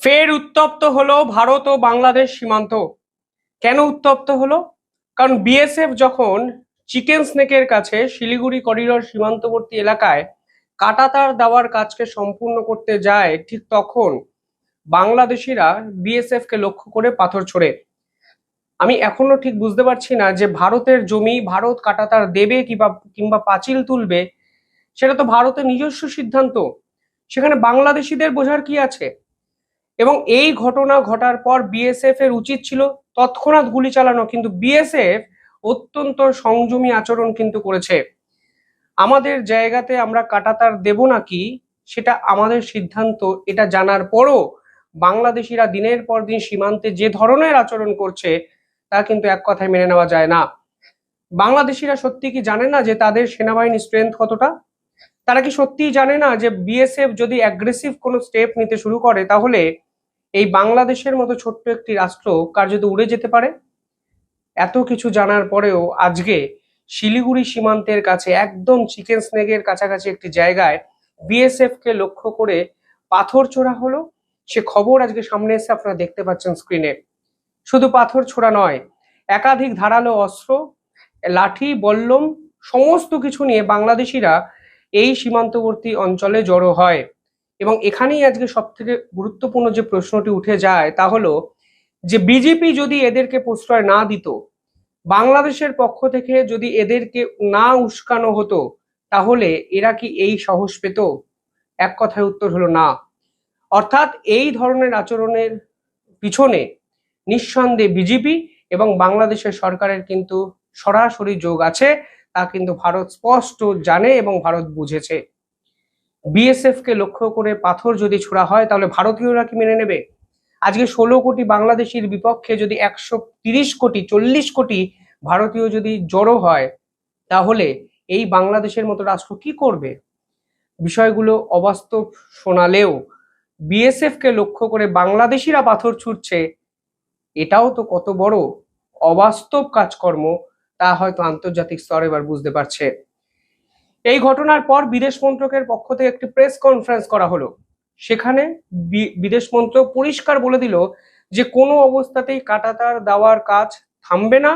ফের উত্তপ্ত হলো ভারত ও বাংলাদেশ সীমান্ত। কেন উত্তপ্ত হলো? কারণ বিএসএফ যখন চিকেন স্নেকের কাছে শিলিগুড়ি করিডোর সীমান্তবর্তী এলাকায় কাঁটাতার দেওয়ার কাজকে সম্পূর্ণ করতে যায়, ঠিক তখন বাংলাদেশিরা বিএসএফ কে লক্ষ্য করে পাথর ছোড়ে। আমি এখনো ঠিক বুঝতে পারছি না যে ভারতের জমি ভারত কাঁটাতার দেবে কিংবা পাঁচিল তুলবে, সেটা তো ভারতের নিজস্ব সিদ্ধান্ত। সেখানে বাংলাদেশিদের বোঝার কি আছে? এবং এই ঘটনা ঘটার পর বিএসএফ এর উচিত ছিল তৎক্ষণাৎ গুলি চালানো, কিন্তু বিএসএফ অত্যন্ত সংযমী আচরণ কিন্তু করেছে। আমাদের জায়গাতে আমরা কাঁটাতার দেব নাকি সেটা আমাদের সিদ্ধান্ত, এটা জানার পরও বাংলাদেশিরা দিনের পর দিন সীমান্তে যে ধরনের আচরণ করছে তা কিন্তু এক কথায় মেনে নেওয়া যায় না। বাংলাদেশিরা সত্যি কি জানে না যে তাদের সেনাবাহিনীর স্ট্রেংথ কতটা? তারা কি সত্যিই জানে না যে বিএসএফ যদি অ্যাগ্রেসিভ কোনো স্টেপ নিতে শুরু করে তাহলে এই বাংলাদেশের মতো ছোট্ট একটি রাষ্ট্র কার্যত উড়ে যেতে পারে? এত কিছু জানার পরেও আজকে শিলিগুড়ি সীমান্তের কাছে একদম চিকেন স্নেকের কাছাকাছি একটি জায়গায় বিএসএফ কে লক্ষ্য করে পাথর ছোড়া হলো। সে খবর আজকে সামনে এসে আপনারা দেখতে পাচ্ছেন স্ক্রিনে। শুধু পাথর ছোড়া নয়, একাধিক ধারালো অস্ত্র, লাঠি, বল্লম, সমস্ত কিছু নিয়ে বাংলাদেশিরা এই সীমান্তবর্তী অঞ্চলে জড়ো হয়। এবং এখানেই আজকে সব থেকে গুরুত্বপূর্ণ যে প্রশ্নটি উঠে যায় তা হলো যে বিজেপি যদি এদেরকে প্রশ্রয় না দিত, বাংলাদেশের পক্ষ থেকে যদি এদেরকে না উস্কানো হতো, তাহলে এরা কি এই সাহস পেত? এক কথায় উত্তর হলো না। অর্থাৎ এই ধরনের আচরণের পিছনে নিঃসন্দেহে বিজেপি এবং বাংলাদেশের সরকারের কিন্তু সরাসরি যোগ আছে, তা কিন্তু ভারত স্পষ্ট জানে এবং ভারত বুঝেছে। বিএসএফ কে লক্ষ্য করে পাথর যদি ছোড়া হয় তাহলে ভারতীয়রা কি মেনে নেবে? আজকে 16 কোটি বাংলাদেশির বিপক্ষে যদি 130 কোটি 40 কোটি ভারতীয় যদি জড়ো হয়, তাহলে এই বাংলাদেশের মতো রাষ্ট্র কি করবে? বিষয়গুলো অবাস্তব শোনালেও বিএসএফ কে লক্ষ্য করে বাংলাদেশিরা পাথর ছুটছে, এটাও তো কত বড় অবাস্তব কাজকর্ম, তা হয়তো আন্তর্জাতিক স্তরে এবার বুঝতে পারছে। এই ঘটনার পর বিদেশ মন্ত্রকের পক্ষ থেকে একটি প্রেস কনফারেন্স করা হলো। সেখানে বিদেশ মন্ত্রক পরিষ্কার বলে দিল যে কোনো অবস্থাতেই কাঁটাতার দেওয়ার কাজ থামবে না।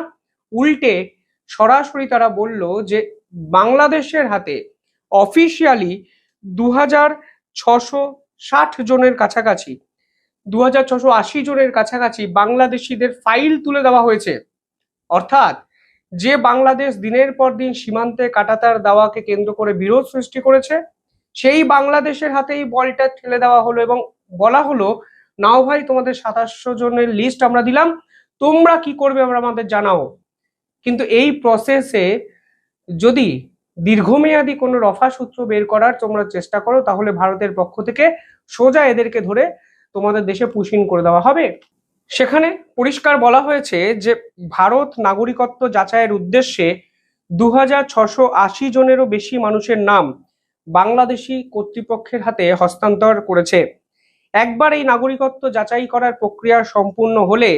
উল্টে সরাসরি তারা বলল যে বাংলাদেশের হাতে অফিসিয়ালি 2660 জনের কাছাকাছি, 2680 জনের কাছাকাছি বাংলাদেশিদের ফাইল তুলে দেওয়া হয়েছে। অর্থাৎ যে বাংলাদেশ দিনের পর দিন সীমান্তে কাঁটাতার দেওয়াকে কেন্দ্র করে বিরোধ সৃষ্টি করেছে, সেই বাংলাদেশের হাতেই বলটা ঠেলে দেওয়া হলো এবং বলা হলো, নাও ভাই, তোমাদের 2700 জনের লিস্ট আমরা দিলাম, তোমরা কি করবে আমরা আমাদের জানাও। কিন্তু এই প্রসেসে যদি দীর্ঘমেয়াদী কোনো রফা সূত্র বের করার তোমরা চেষ্টা করো, তাহলে ভারতের পক্ষ থেকে সোজা এদেরকে ধরে তোমাদের দেশে পুশিন করে দেওয়া হবে। সেখানে পরিষ্কার বলা হয়েছে যে ভারত নাগরিকত্ব যাচাইয়ের উদ্দেশ্যে 2680 জনেরও বেশি মানুষের নাম বাংলাদেশি কর্তৃপক্ষের হাতে হস্তান্তর করেছে। একবার এই নাগরিকত্ব যাচাই করার প্রক্রিয়া সম্পূর্ণ হলে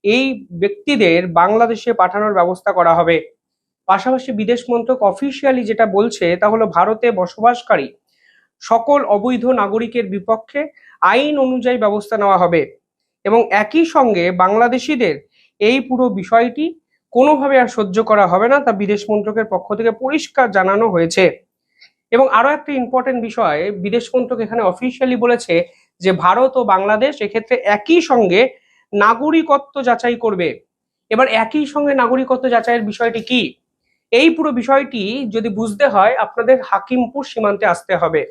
এই ব্যক্তিদের বাংলাদেশে পাঠানোর ব্যবস্থা করা হবে। পাশাপাশি বিদেশ মন্ত্রক অফিসিয়ালি যেটা বলছে তা হলো ভারতে বসবাসকারী সকল অবৈধ নাগরিকের বিপক্ষে আইন অনুযায়ী ব্যবস্থা নেওয়া হবে এবং একই সঙ্গে বাংলাদেশিদের এই পুরো বিষয়টি কোনোভাবে আর সহ্য করা হবে না, তা বিদেশ মন্ত্রকের পক্ষ থেকে পরিষ্কার জানানো হয়েছে। এবং আরো একটা ইম্পর্টেন্ট বিষয় বিদেশ মন্ত্রক এখানে অফিসিয়ালি বলেছে যে ভারত ও বাংলাদেশ এক্ষেত্রে একই সঙ্গে নাগরিকত্ব যাচাই করবে। এবার একই সঙ্গে নাগরিকত্ব যাচাইয়ের বিষয়টি কি? এই পুরো বিষয়টি যদি বুঝতে হয় আপনাদের হাকিমপুর সীমান্তে আসতে হবে।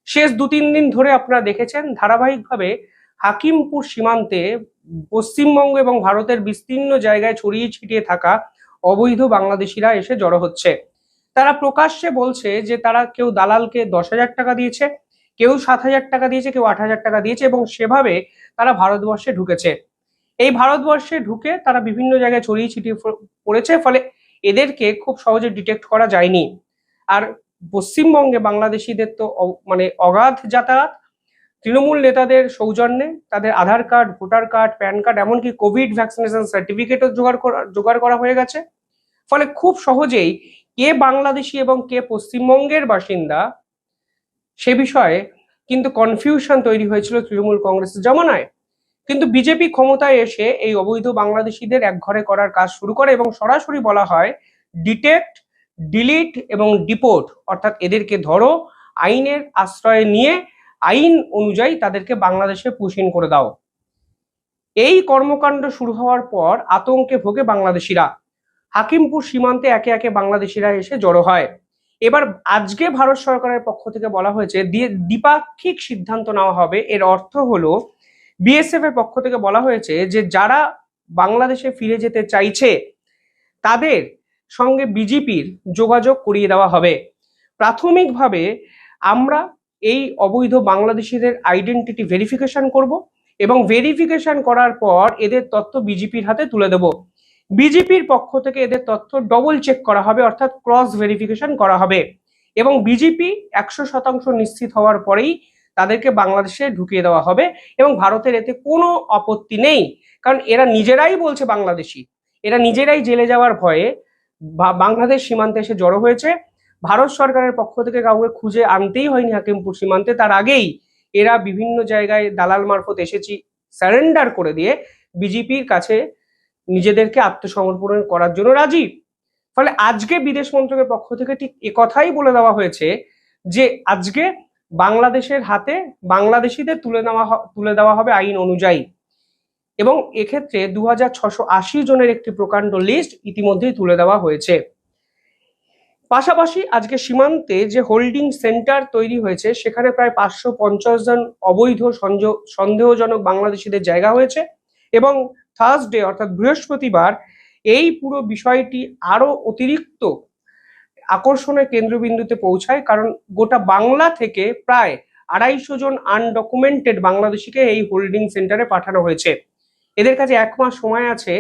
শেষ 2-3 দিন ধরে আপনারা দেখেছেন ধারাবাহিকভাবে হাকিমপুর সীমান্তে পশ্চিমবঙ্গ এবং ভারতের বিস্তীর্ণ জায়গায় ছড়িয়ে ছিটিয়ে থাকা অবৈধ বাংলাদেশিরা এসে জড়ো হচ্ছে। তারা প্রকাশ্যে বলছে যে তারা কেউ দালালকে 10,000 টাকা দিয়েছে, কেউ 7,000 টাকা দিয়েছে, কেউ 8,000 টাকা দিয়েছে এবং সেভাবে তারা ভারতবর্ষে ঢুকেছে। এই ভারতবর্ষে ঢুকে তারা বিভিন্ন জায়গায় ছড়িয়ে ছিটিয়ে পড়েছে, ফলে এদেরকে খুব সহজে ডিটেক্ট করা যায়নি। আর পশ্চিমবঙ্গে বাংলাদেশিদের তো মানে অগাধ যাতায়াত, তৃণমূল নেতাদের সৌজন্যে তাদের Aadhaar card, voter card, PAN card, এমনকি কোভিড ভ্যাকসিনেশন সার্টিফিকেটও জোগাড় করা হয়ে গেছে। ফলে খুব সহজেই কে বাংলাদেশি এবং কে পশ্চিমবঙ্গের বাসিন্দা সে বিষয়ে কিন্তু কনফিউশন তৈরি হয়েছিল তৃণমূল কংগ্রেসের জমানায়। কিন্তু বিজেপি ক্ষমতায় এসে এই অবৈধ বাংলাদেশিদের একঘরে করার কাজ শুরু করে এবং সরাসরি বলা হয় ডিটেক্ট, ডিলিট এবং ডিপোর্ট, অর্থাৎ এদেরকে ধরো, আইনের আশ্রয় নিয়ে আইন অনুযায়ী তাদেরকে বাংলাদেশে পুশ ইন করে দাও। এই কর্মকাণ্ড শুরু হওয়ার পর আতঙ্কে ভোগে বাংলাদেশিরা। হাকিমপুর সীমান্তে একে একে বাংলাদেশিরা এসে জড়ো হয়। এবার আজকে ভারত সরকারের পক্ষ থেকে বলা হয়েছে দ্বিপাক্ষিক সিদ্ধান্ত নেওয়া হবে। এর অর্থ হলো বিএসএফ এর পক্ষ থেকে বলা হয়েছে যে যারা বাংলাদেশে ফিরে যেতে চাইছে তাদের সঙ্গে বিজেপির যোগাযোগ করিয়ে দেওয়া হবে। প্রাথমিকভাবে আমরা এই অবৈধ বাংলাদেশিদের আইডেন্টিটি ভেরিফিকেশন করব এবং ভেরিফিকেশন করার পর এদের তথ্য বিজেপির হাতে তুলে দেব। বিজেপির পক্ষ থেকে এদের তথ্য ডবল চেক করা হবে, অর্থাৎ ক্রস ভেরিফিকেশন করা হবে এবং বিজেপি 100% নিশ্চিত হওয়ার পরেই তাদেরকে বাংলাদেশে ঢুকিয়ে দেওয়া হবে এবং ভারতের এতে কোনো আপত্তি নেই, কারণ এরা নিজেরাই বলছে বাংলাদেশি, এরা নিজেরাই জেলে যাওয়ার ভয়ে বাংলাদেশ সীমান্তে এসে জড়ো হয়েছে। ভারত সরকারের পক্ষ থেকে কাউকে খুঁজে আনতেই হয়নি হাকিমপুর সীমান্তে, তার আগেই এরা বিভিন্ন জায়গায় দালাল মারফত এসেছি সারেন্ডার করে দিয়ে বিজেপির কাছে নিজেদেরকে আত্মসমর্পণ করার জন্য রাজি। ফলে আজকে বিদেশ মন্ত্রকের পক্ষ থেকে ঠিক একথাই বলে দেওয়া হয়েছে যে আজকে বাংলাদেশের হাতে বাংলাদেশিদের তুলে দেওয়া হবে আইন অনুযায়ী এবং এক্ষেত্রে 2680 জনের একটি প্রকাণ্ড লিস্ট ইতিমধ্যেই তুলে দেওয়া হয়েছে। পাশাপাশি আজকে সীমান্তে যে হোল্ডিং সেন্টার তৈরি হয়েছে সেখানে প্রায় 550 জন অবৈধ সন্দেহজনক বাংলাদেশিদের জায়গা হয়েছে এবং থার্সডে অর্থাৎ বৃহস্পতিবার এই পুরো বিষয়টি আরো অতিরিক্ত আকর্ষণের কেন্দ্রবিন্দুতে পৌঁছায়, কারণ গোটা বাংলা থেকে প্রায় 250 জন আনডকুমেন্টেড বাংলাদেশিকে এই হোল্ডিং সেন্টারে পাঠানো হয়েছে। এদের কাছে 1 মাস সময় আছে,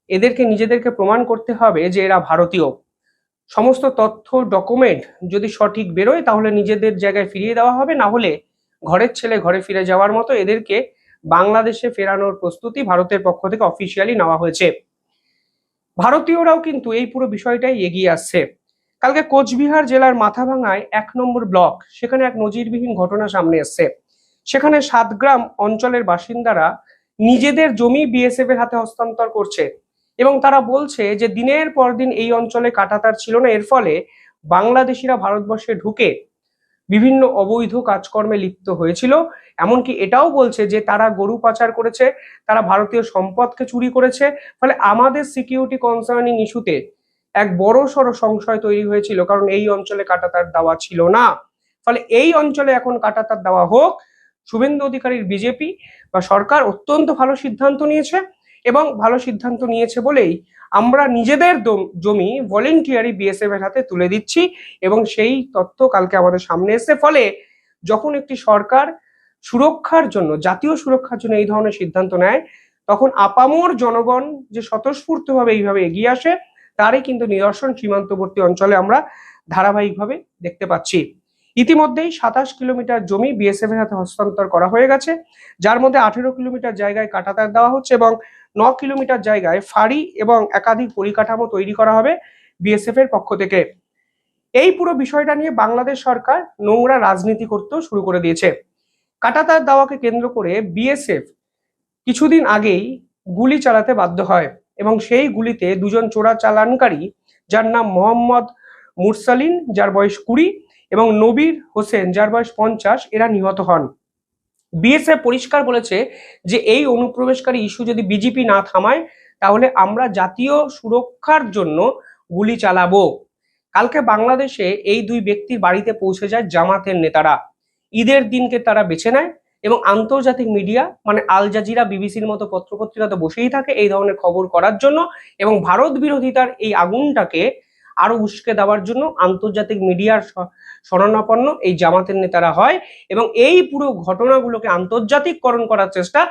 এদেরকে নিজেদেরকে প্রমাণ করতে হবে যে এরা ভারতীয়। সমস্ত তথ্য ডকুমেন্ট যদি সঠিক বেরোয় তাহলে নিজেদের জায়গায় ফিরিয়ে দেওয়া হবে, না হলে ঘরের ছেলে ঘরে ফিরে যাওয়ার মতো এদেরকে বাংলাদেশে ফেরানোর প্রস্তুতি ভারতের পক্ষ থেকে অফিসিয়ালি নেওয়া হয়েছে। ভারতীয়রাও কিন্তু এই পুরো বিষয়টাই এগিয়ে আসছে। কালকে কোচবিহার জেলার মাথাভাঙায় 1 নম্বর ব্লক, সেখানে এক নজিরবিহীন ঘটনা সামনে এসছে। সেখানে 7 গ্রাম অঞ্চলের বাসিন্দারা নিজেদের জমি বিএসএফ এর হাতে হস্তান্তর করছে এবং তারা বলছে যে দিনের পর দিন এই অঞ্চলে কাঁটাতার ছিল না, এর ফলে বাংলাদেশিরা ভারতবর্ষে ঢুকে বিভিন্ন অবৈধ কাজকর্মে লিপ্ত হয়েছিল। এমনকি এটাও বলছে যে তারা গরু পাচার করেছে, তারা ভারতীয় সম্পদকে চুরি করেছে। ফলে আমাদের সিকিউরিটি কনসার্নিং ইস্যুতে এক বড় সড় সংশয় তৈরি হয়েছিল, কারণ এই অঞ্চলে কাঁটাতার দেওয়া ছিল না। ফলে এই অঞ্চলে এখন কাঁটাতার দেওয়া হোক। শুভেন্দু অধিকারীর বিজেপি বা সরকার অত্যন্ত ভালো সিদ্ধান্ত নিয়েছে এবং ভালো সিদ্ধান্ত নিয়েছে বলেই আমরা নিজেদের জমি ভলেন্টিয়ারি বিএসএফ এর হাতে তুলে দিচ্ছি এবং সেই তথ্য কালকে আমাদের সামনে এসেছে। ফলে যখন একটি সরকার সুরক্ষার জন্য, জাতীয় সুরক্ষার জন্য এই ধরনের সিদ্ধান্ত নেয়, তখন আপামর জনগণ যে স্বতঃস্ফূর্তভাবে এইভাবে এগিয়ে আসে তারই কিন্তু নিদর্শন সীমান্তবর্তী অঞ্চলে আমরা ধারাবাহিকভাবে দেখতে পাচ্ছি। ইতিমধ্যেই 27 কিলোমিটার জমি বিএসএফ এর হাতে হস্তান্তর করা হয়ে গেছে, যার মধ্যে 18 কিলোমিটার জায়গায় কাঁটাতার দেওয়া হচ্ছে এবং 9 কিলোমিটার জায়গায় ফাঁড়ি এবং একাধিক পরিকাঠামো তৈরি করা হবে বিএসএফ এর পক্ষ থেকে। এই পুরো বিষয়টা নিয়ে বাংলাদেশ সরকার নোংরা রাজনীতি করতেও শুরু করে দিয়েছে। কাঁটাতার দেওয়াকে কেন্দ্র করে বিএসএফ কিছুদিন আগেই গুলি চালাতে বাধ্য হয় এবং সেই গুলিতে 2 জন চোরাচালানকারী, যার নাম মোহাম্মদ মুরসালিন যার বয়স 20 এবং নবীর হোসেন যার বয়স 50, এরা নিহত হন। বিএসএফ পরিষ্কার বলেছে যে এই অনুপ্রবেশকারী ইস্যু যদি বিজেপি না থামায় তাহলে আমরা জাতীয় সুরক্ষার জন্য গুলি চালাবো। কালকে বাংলাদেশে এই 2 ব্যক্তির বাড়িতে পৌঁছে যায় জামাতের নেতারা। ঈদের দিনকে তারা বেছে নেয় এবং আন্তর্জাতিক মিডিয়া মানে আল জাজিরা, বিবিসির মতো পত্রপত্রিকা তো বসেই থাকে এই ধরনের খবর করার জন্য এবং ভারত বিরোধিতার এই আগুনটাকে আরো উস্কে দেওয়ার জন্য আন্তর্জাতিক মিডিয়ার শরণাপন্ন এই জামাতের নেতারা হয় এবং এই পুরো ঘটনাগুলোকে আন্তর্জাতিককরণ করার চেষ্টা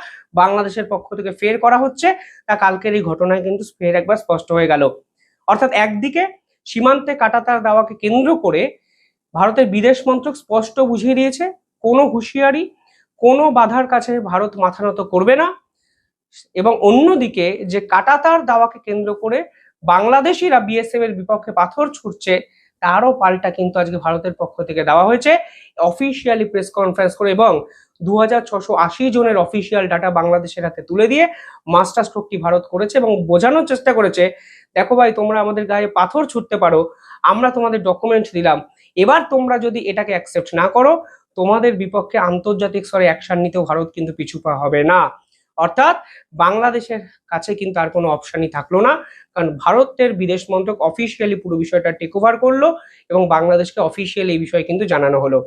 বাংলাদেশের পক্ষ থেকে ফের করা হচ্ছে। তা কালকের এই ঘটনায় কিন্তু ফের একবার স্পষ্ট হয়ে গেল। অর্থাৎ একদিকে সীমান্তে কাঁটাতার দেওয়াকে কেন্দ্র করে ভারতের বিদেশ মন্ত্রক স্পষ্ট বুঝিয়ে দিয়েছে কোনো হুঁশিয়ারি, কোনো বাধার কাছে ভারত মাথা নত করবে না, এবং অন্যদিকে যে কাঁটাতার দেওয়াকে কেন্দ্র করে বাংলাদেশিরা বিএসএফ এর বিপক্ষে পাথর ছুটছে তারও পাল্টা কিন্তু আজকে ভারতের পক্ষ থেকে দেওয়া হয়েছে অফিসিয়ালি প্রেস কনফারেন্স করে, এবং 2680 জনের অফিসিয়াল ডাটা বাংলাদেশের হাতে তুলে দিয়ে মাস্টার স্ট্রোকটি ভারত করেছে এবং বোঝানোর চেষ্টা করেছে, দেখো ভাই তোমরা আমাদের গায়ে পাথর ছুটতে পারো, আমরা তোমাদের ডকুমেন্ট দিলাম, এবার তোমরা যদি এটাকে অ্যাকসেপ্ট না করো তোমাদের বিপক্ষে আন্তর্জাতিক স্তরে অ্যাকশন নিতেও ভারত কিন্তু পিছু পা হবে না। অর্থাৎ বাংলাদেশের কাছে কিন্তু আর কোনো অপশনই থাকলো না, কারণ ভারতের বিদেশ মন্ত্রক অফিসিয়ালি পুরো বিষয়টা টেক ওভার করলো এবং বাংলাদেশকে অফিসিয়ালি এই বিষয়ে কিন্তু জানানো হলো।